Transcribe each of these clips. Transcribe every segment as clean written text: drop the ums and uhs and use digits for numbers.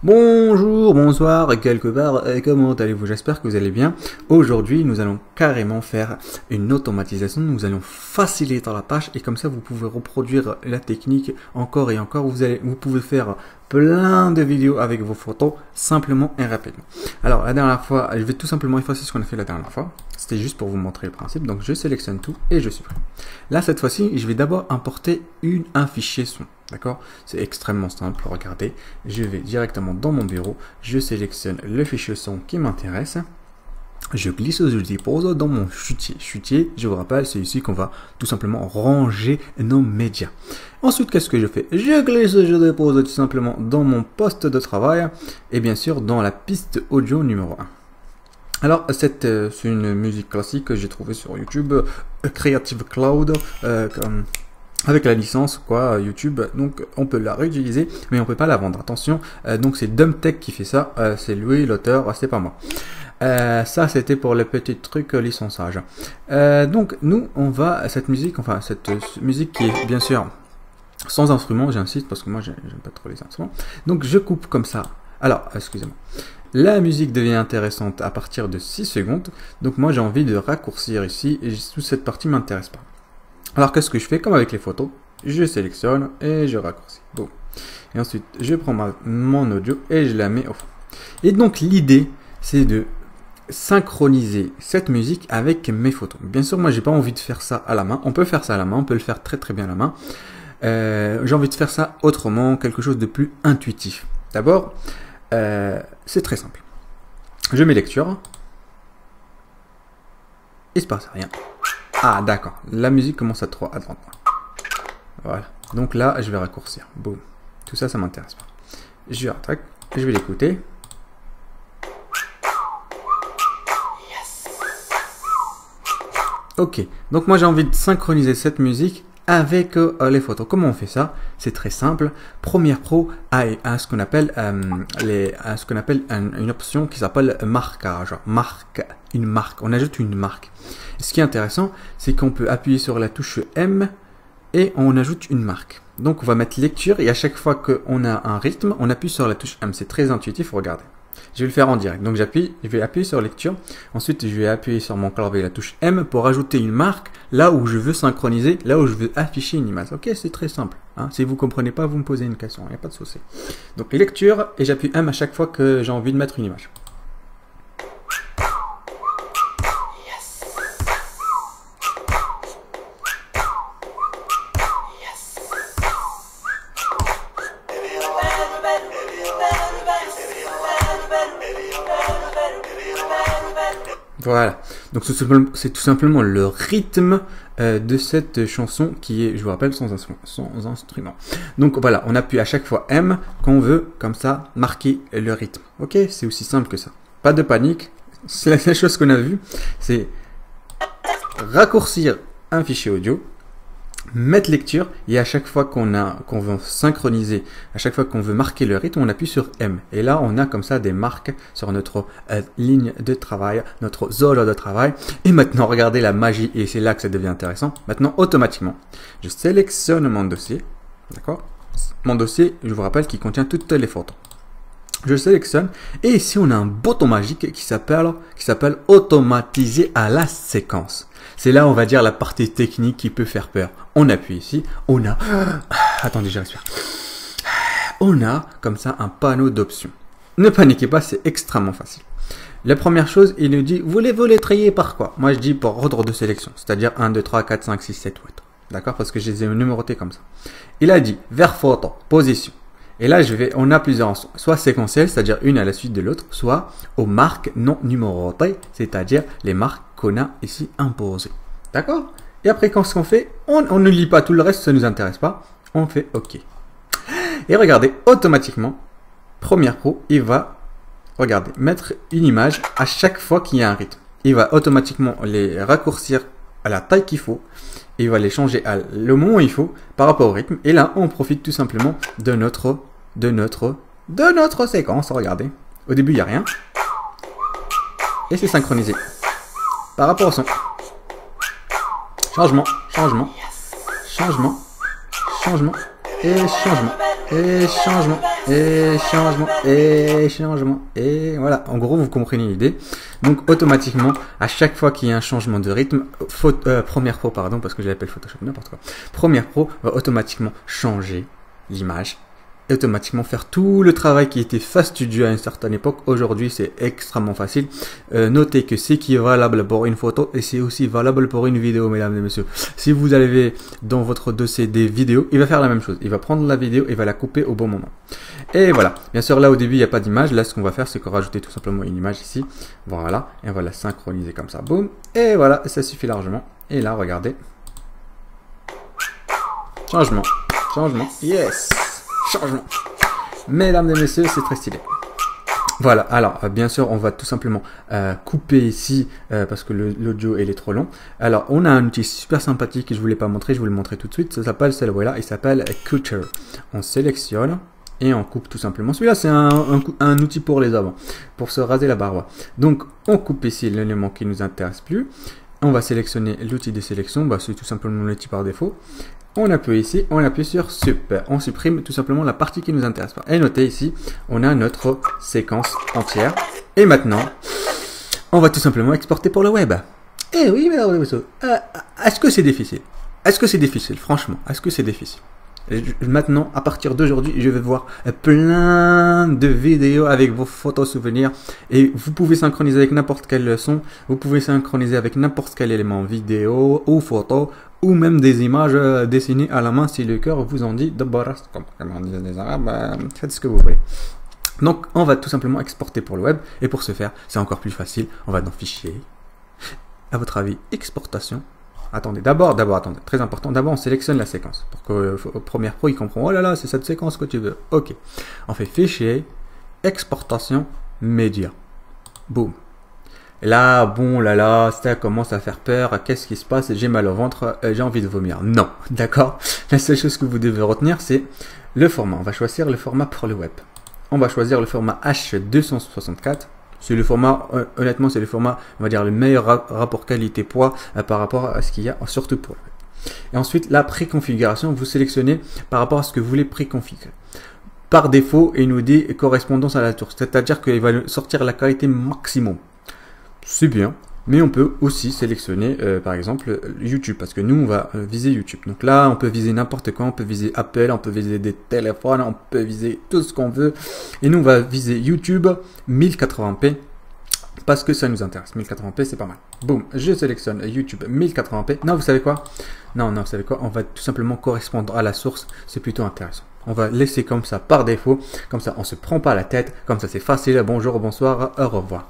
Bonjour, bonsoir, quelque part, comment allez-vous? J'espère que vous allez bien. Aujourd'hui, nous allons carrément faire une automatisation, nous allons faciliter la tâche et comme ça, vous pouvez reproduire la technique encore et encore. Vous pouvez faire plein de vidéos avec vos photos, simplement et rapidement. Alors, la dernière fois, je vais tout simplement effacer ce qu'on a fait la dernière fois. C'était juste pour vous montrer le principe. Donc, je sélectionne tout et je supprime. Là, cette fois-ci, je vais d'abord importer un fichier son. D'accord? C'est extrêmement simple. Regardez, je vais directement dans mon bureau, je sélectionne le fichier son qui m'intéresse. Je glisse, je le dépose dans mon chutier. Chutier, je vous rappelle, c'est ici qu'on va tout simplement ranger nos médias. Ensuite, qu'est-ce que je fais? Je glisse, je dépose tout simplement dans mon poste de travail et bien sûr dans la piste audio numéro 1. Alors, c'est une musique classique que j'ai trouvée sur YouTube, Creative Cloud, avec la licence YouTube, donc on peut la réutiliser, mais on peut pas la vendre. Attention, donc c'est Dumbtech qui fait ça, c'est lui l'auteur, c'est pas moi. Ça c'était pour le petit truc licençage. Donc nous on va cette musique qui est bien sûr sans instrument, j'insiste parce que moi j'aime pas trop les instruments. Donc je coupe comme ça. Alors excusez-moi. La musique devient intéressante à partir de 6 secondes. Donc moi j'ai envie de raccourcir ici et toute cette partie m'intéresse pas. Alors qu'est-ce que je fais? Comme avec les photos, je sélectionne et je raccourcis. Bon. Et ensuite, je prends mon audio et je la mets au fond. Et donc l'idée, c'est de synchroniser cette musique avec mes photos. Bien sûr, moi, j'ai pas envie de faire ça à la main. On peut faire ça à la main, on peut le faire très très bien à la main. J'ai envie de faire ça autrement, quelque chose de plus intuitif. D'abord, c'est très simple. Je mets lecture. Il se passe rien. Ah d'accord, la musique commence à trop à droite. Voilà, donc là je vais raccourcir. Boum, tout ça, ça m'intéresse pas. Je rattaque, je vais l'écouter. Ok, donc moi j'ai envie de synchroniser cette musique avec les photos. Comment on fait ça? C'est très simple. Premiere Pro a ce qu'on appelle une option qui s'appelle marquage. Une marque. On ajoute une marque. Ce qui est intéressant, c'est qu'on peut appuyer sur la touche M et on ajoute une marque. Donc on va mettre lecture et à chaque fois qu'on a un rythme, on appuie sur la touche M. C'est très intuitif, regardez. Je vais le faire en direct. Donc je vais appuyer sur lecture. Ensuite, je vais appuyer sur mon clavier la touche M pour ajouter une marque là où je veux synchroniser, là où je veux afficher une image. Ok, c'est très simple. Hein. Si vous ne comprenez pas, vous me posez une question. Il n'y a pas de souci. Donc lecture et j'appuie M à chaque fois que j'ai envie de mettre une image. Voilà, donc c'est tout simplement le rythme de cette chanson qui est, je vous rappelle, sans instrument. Donc voilà, on appuie à chaque fois M quand on veut, comme ça, marquer le rythme. Ok, c'est aussi simple que ça. Pas de panique, c'est la seule chose qu'on a vue, c'est raccourcir un fichier audio, mettre lecture et à chaque fois qu'on veut synchroniser, à chaque fois qu'on veut marquer le rythme, on appuie sur M. Et là, on a comme ça des marques sur notre ligne de travail, notre zone de travail. Et maintenant, regardez la magie et c'est là que ça devient intéressant. Maintenant, automatiquement, je sélectionne mon dossier. D'accord? Mon dossier, je vous rappelle, qui contient toutes les photos. Je sélectionne et ici on a un bouton magique qui s'appelle automatiser à la séquence. C'est là on va dire la partie technique qui peut faire peur. On appuie ici, on a attendez, je respire. On a comme ça un panneau d'options. Ne paniquez pas, c'est extrêmement facile. La première chose, il nous dit voulez-vous les trier par quoi? Moi je dis par ordre de sélection, c'est-à-dire 1 2 3 4 5 6 7 8. D'accord? Parce que je les ai numérotés comme ça. Il a dit vers photo, position. Et là, on a plusieurs options, soit séquentielles, c'est-à-dire une à la suite de l'autre, soit aux marques non numérotées, c'est-à-dire les marques qu'on a ici imposées. D'accord? Et après, qu'est-ce qu'on fait? On ne lit pas tout le reste, ça ne nous intéresse pas. On fait OK. Et regardez, automatiquement, Premiere Pro, il va, regardez, mettre une image à chaque fois qu'il y a un rythme. Il va automatiquement les raccourcir à la taille qu'il faut. Et il va les changer le moment où il faut par rapport au rythme. Et là, on profite tout simplement de notre séquence. Regardez. Au début, il n'y a rien. Et c'est synchronisé. Par rapport au son. Changement, changement, changement, changement. et changement, et changement, et changement, et changement, et voilà. En gros, vous comprenez l'idée. Donc, automatiquement, à chaque fois qu'il y a un changement de rythme, Premiere Pro, pardon, parce que je l'appelle Photoshop, n'importe quoi. Premiere Pro va automatiquement changer l'image et automatiquement faire tout le travail qui était fastidieux à une certaine époque. Aujourd'hui, c'est extrêmement facile. Notez que c'est qui est valable pour une photo et c'est aussi valable pour une vidéo, mesdames et messieurs. Si vous avez dans votre dossier des vidéos, il va faire la même chose. Il va prendre la vidéo et va la couper au bon moment. Et voilà. Bien sûr, là, au début, il n'y a pas d'image. Là, ce qu'on va faire, c'est qu'on va rajouter tout simplement une image ici. Voilà. Et on va la synchroniser comme ça. Boum. Et voilà. Ça suffit largement. Et là, regardez. Changement. Changement. Yes. Changement. Mesdames et messieurs, c'est très stylé. Voilà, alors bien sûr on va tout simplement couper ici parce que l'audio il est trop long. Alors on a un outil super sympathique que je ne vous l'ai pas montré, je vous le montrer tout de suite. Ça s'appelle celui-là, il s'appelle Cutter. On sélectionne et on coupe tout simplement. Celui-là c'est un outil pour les avant, pour se raser la barbe. Donc on coupe ici l'élément qui nous intéresse plus. On va sélectionner l'outil de sélection, bah, c'est tout simplement l'outil par défaut. On appuie ici, on appuie sur Sup. On supprime tout simplement la partie qui nous intéresse pas. Et notez ici, on a notre séquence entière. Et maintenant, on va tout simplement exporter pour le web. Eh oui, mesdames et messieurs, est-ce que c'est difficile? Est-ce que c'est difficile? Franchement, est-ce que c'est difficile? Maintenant, à partir d'aujourd'hui, je vais voir plein de vidéos avec vos photos souvenirs et vous pouvez synchroniser avec n'importe quelle son, vous pouvez synchroniser avec n'importe quel élément vidéo ou photo ou même des images dessinées à la main si le cœur vous en dit comme on dit les Arabes, faites ce que vous voulez. Donc, on va tout simplement exporter pour le web et pour ce faire, c'est encore plus facile. On va dans Fichier, à votre avis, exportation. Attendez, d'abord, attendez, très important, d'abord on sélectionne la séquence pour que Premiere Pro il comprend, oh là là, c'est cette séquence que tu veux. Ok, on fait Fichier, Exportation, Média. Boum. Et là, bon là là, ça commence à faire peur. Qu'est-ce qui se passe? J'ai mal au ventre, j'ai envie de vomir. Non, d'accord. La seule chose que vous devez retenir, c'est le format. On va choisir le format pour le web. On va choisir le format H264. C'est le format, honnêtement, c'est le format, on va dire, le meilleur rapport qualité-poids par rapport à ce qu'il y a, surtout pour le web. Et ensuite, la préconfiguration, vous sélectionnez par rapport à ce que vous voulez préconfigurer. Par défaut, il nous dit correspondance à la source, c'est-à-dire qu'il va sortir la qualité maximum. C'est bien, mais on peut aussi sélectionner, par exemple, YouTube, parce que nous, on va viser YouTube. Donc là, on peut viser n'importe quoi, on peut viser Apple, on peut viser des téléphones, on peut viser tout ce qu'on veut. Et nous, on va viser YouTube 1080p, parce que ça nous intéresse. 1080p, c'est pas mal. Boum, je sélectionne YouTube 1080p. Non, vous savez quoi? Non, vous savez quoi? On va tout simplement correspondre à la source, c'est plutôt intéressant. On va laisser comme ça par défaut, comme ça, on se prend pas la tête, comme ça, c'est facile. Bonjour, bonsoir, au revoir.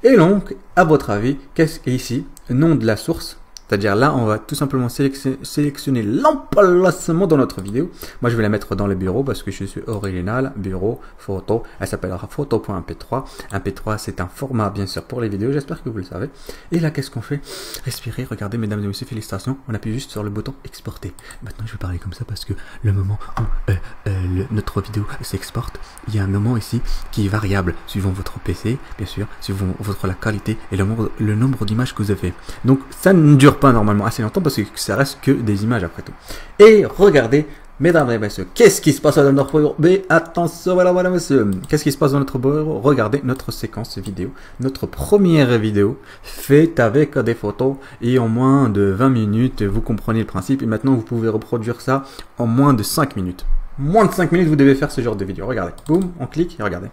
Et donc, à votre avis, qu'est-ce qu'il y a ici? Nom de la source. C'est-à-dire là, on va tout simplement sélectionner l'emplacement dans notre vidéo. Moi, je vais la mettre dans le bureau parce que je suis original. Bureau, photo. Elle s'appellera photo.mp3. MP3, c'est un format, bien sûr, pour les vidéos. J'espère que vous le savez. Et là, qu'est-ce qu'on fait? Respirer. Regardez, mesdames et messieurs, félicitations. On appuie juste sur le bouton exporter. Maintenant, je vais parler comme ça parce que le moment où notre vidéo s'exporte, il y a un moment ici qui est variable suivant votre PC, bien sûr, suivant la qualité et le nombre d'images que vous avez. Donc, ça ne dure pas normalement assez longtemps parce que ça reste que des images après tout. Et regardez, mesdames et messieurs, qu'est-ce qui se passe dans notre bureau? Mais attention, voilà, monsieur. Qu'est-ce qui se passe dans notre bureau? Regardez notre séquence vidéo, notre première vidéo faite avec des photos et en moins de 20 minutes, vous comprenez le principe. Et maintenant, vous pouvez reproduire ça en moins de 5 minutes. Moins de 5 minutes, vous devez faire ce genre de vidéo. Regardez, boum, on clique et regardez.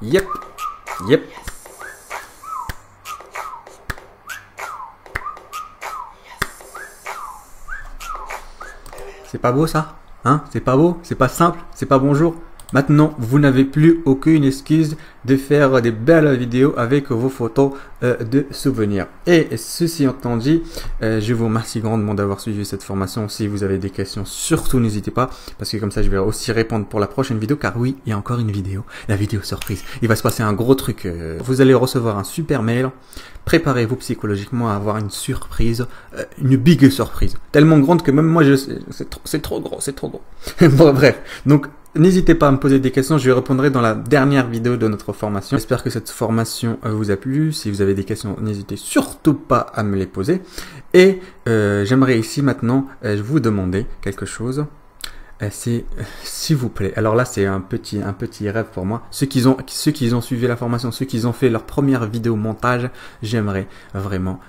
Yep. C'est pas beau ça? Hein? C'est pas beau? C'est pas simple? C'est pas bonjour? Maintenant, vous n'avez plus aucune excuse de faire des belles vidéos avec vos photos de souvenirs. Et ceci étant dit, je vous remercie grandement d'avoir suivi cette formation. Si vous avez des questions, surtout n'hésitez pas, parce que comme ça, je vais aussi répondre pour la prochaine vidéo, car oui, il y a encore une vidéo, la vidéo surprise. Il va se passer un gros truc. Vous allez recevoir un super mail. Préparez-vous psychologiquement à avoir une surprise, une big surprise. Tellement grande que même moi, c'est trop gros, c'est trop gros. Bon, bref, donc n'hésitez pas à me poser des questions, je répondrai dans la dernière vidéo de notre formation. J'espère que cette formation vous a plu. Si vous avez des questions, n'hésitez surtout pas à me les poser. Et j'aimerais ici maintenant vous demander quelque chose. c'est s'il vous plaît. Alors là, c'est un petit rêve pour moi. Ceux qui ont suivi la formation, ceux qui ont fait leur première vidéo montage, j'aimerais vraiment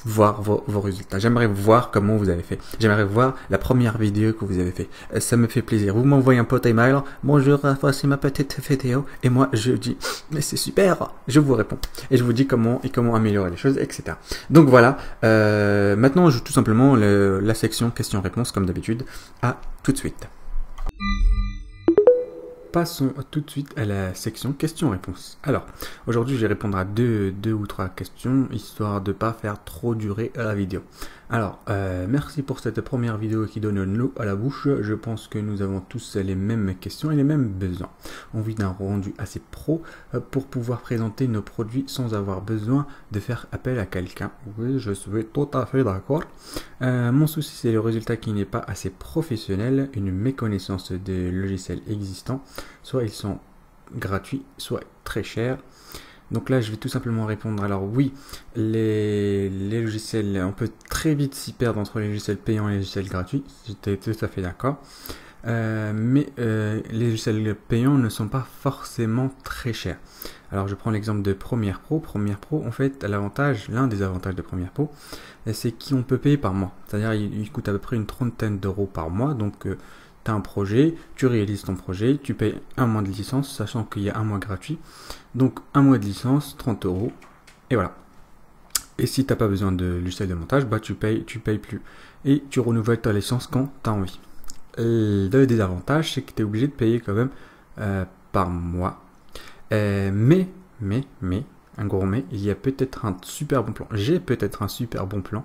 voir vos résultats. J'aimerais voir comment vous avez fait. J'aimerais voir la première vidéo que vous avez fait. Ça me fait plaisir. Vous m'envoyez un petit email. Bonjour, voici ma petite vidéo. Et moi, je dis, mais c'est super. Je vous réponds. Et je vous dis comment améliorer les choses, etc. Donc voilà. Maintenant, je joue tout simplement la section questions-réponses comme d'habitude. À tout de suite. Passons tout de suite à la section questions-réponses. Alors, aujourd'hui, je vais répondre à deux ou trois questions, histoire de ne pas faire trop durer la vidéo. Alors, merci pour cette première vidéo qui donne l'eau à la bouche. Je pense que nous avons tous les mêmes questions et les mêmes besoins. Envie d'un rendu assez pro pour pouvoir présenter nos produits sans avoir besoin de faire appel à quelqu'un. Oui, je suis tout à fait d'accord. Mon souci, c'est le résultat qui n'est pas assez professionnel, une méconnaissance des logiciels existants. Soit ils sont gratuits, soit très chers. Donc là, je vais tout simplement répondre. Alors oui, les logiciels, on peut très vite s'y perdre entre les logiciels payants et les logiciels gratuits. J'étais tout à fait d'accord. Mais les logiciels payants ne sont pas forcément très chers. Alors je prends l'exemple de Premiere Pro. Premiere Pro, en fait, l'un des avantages de Premiere Pro, c'est qu'on peut payer par mois. C'est-à-dire il coûte à peu près une trentaine d'euros par mois. Donc tu as un projet, tu réalises ton projet, tu payes un mois de licence, sachant qu'il y a un mois gratuit. Donc un mois de licence, 30 euros. Et voilà. Et si tu n'as pas besoin de logiciel de montage, bah tu payes plus. Et tu renouvelles ta licence quand tu as envie. Le désavantage, c'est que tu es obligé de payer quand même par mois. Mais, un gros mais, il y a peut-être un super bon plan. J'ai peut-être un super bon plan.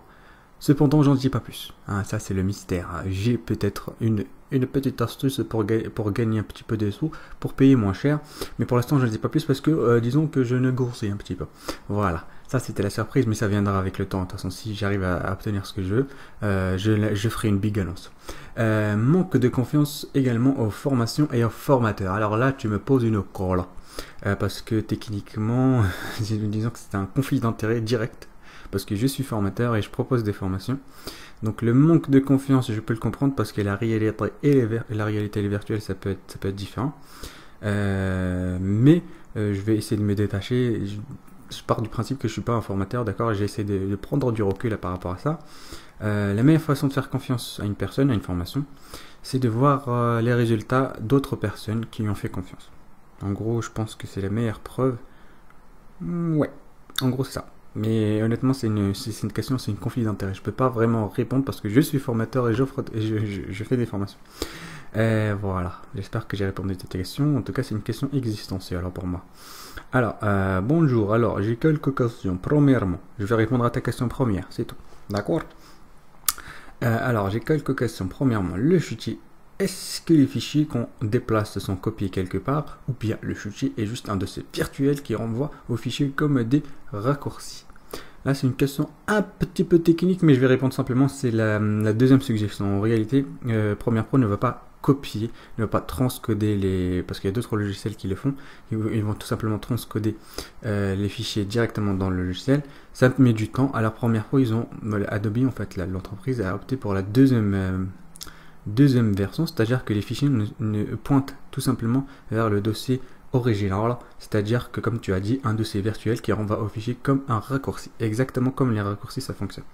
Cependant, j'en dis pas plus. Hein, ça, c'est le mystère. J'ai peut-être une petite astuce pour gagner un petit peu de sous, pour payer moins cher. Mais pour l'instant, je ne dis pas plus parce que, disons que je ne grossis un petit peu. Voilà. Ça, c'était la surprise, mais ça viendra avec le temps. De toute façon, si j'arrive à obtenir ce que je veux, je ferai une big annonce. Manque de confiance également aux formations et aux formateurs. Alors là, tu me poses une colle. Parce que techniquement, disons que c'est un conflit d'intérêt direct. Parce que je suis formateur et je propose des formations. Donc le manque de confiance, je peux le comprendre parce que la réalité et la réalité virtuelle, ça peut être différent. Mais je vais essayer de me détacher. Je pars du principe que je suis pas un formateur, d'accord. J'ai essayé de prendre du recul là, par rapport à ça. La meilleure façon de faire confiance à une personne, à une formation, c'est de voir les résultats d'autres personnes qui lui ont fait confiance. En gros, je pense que c'est la meilleure preuve. Ouais, en gros c'est ça. Mais honnêtement, c'est une question, c'est une conflit d'intérêt. Je peux pas vraiment répondre parce que je suis formateur et je fais des formations. Voilà, j'espère que j'ai répondu à cette question. En tout cas, c'est une question existentielle alors pour moi. Alors, bonjour. Alors, j'ai quelques questions. Premièrement, je vais répondre à ta question première, c'est tout. D'accord? Alors, j'ai quelques questions. Premièrement, le fichier. Est-ce que les fichiers qu'on déplace sont copiés quelque part ou bien le fichier est juste un dossier virtuel qui renvoie aux fichiers comme des raccourcis? Là, c'est une question un petit peu technique, mais je vais répondre simplement. C'est la deuxième suggestion. En réalité, Premiere Pro ne va pas copier, ne va pas transcoder parce qu'il y a d'autres logiciels qui le font. Ils vont tout simplement transcoder les fichiers directement dans le logiciel. Ça met du temps. Alors Premiere Pro, Adobe, en fait, l'entreprise a opté pour la deuxième version, c'est-à-dire que les fichiers ne pointent tout simplement vers le dossier original, c'est-à-dire que comme tu as dit, un dossier virtuel qui renvoie au fichier comme un raccourci, exactement comme les raccourcis ça fonctionne.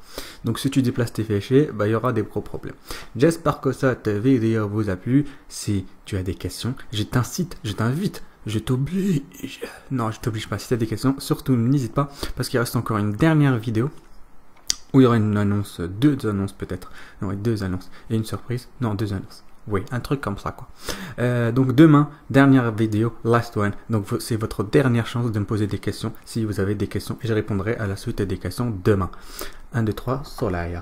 Donc si tu déplaces tes fichiers, il y aura des gros problèmes. J'espère que cette vidéo vous a plu. Si tu as des questions, je t'invite, je t'oblige, non je t'oblige pas, si tu as des questions, surtout n'hésite pas, parce qu'il reste encore une dernière vidéo où il y aura une annonce, deux annonces peut-être, non, deux annonces, et une surprise, non, deux annonces, oui, un truc comme ça, quoi. Donc demain, dernière vidéo, last one, donc c'est votre dernière chance de me poser des questions, si vous avez des questions, et je répondrai à la suite des questions demain. 1, 2, 3, soleil.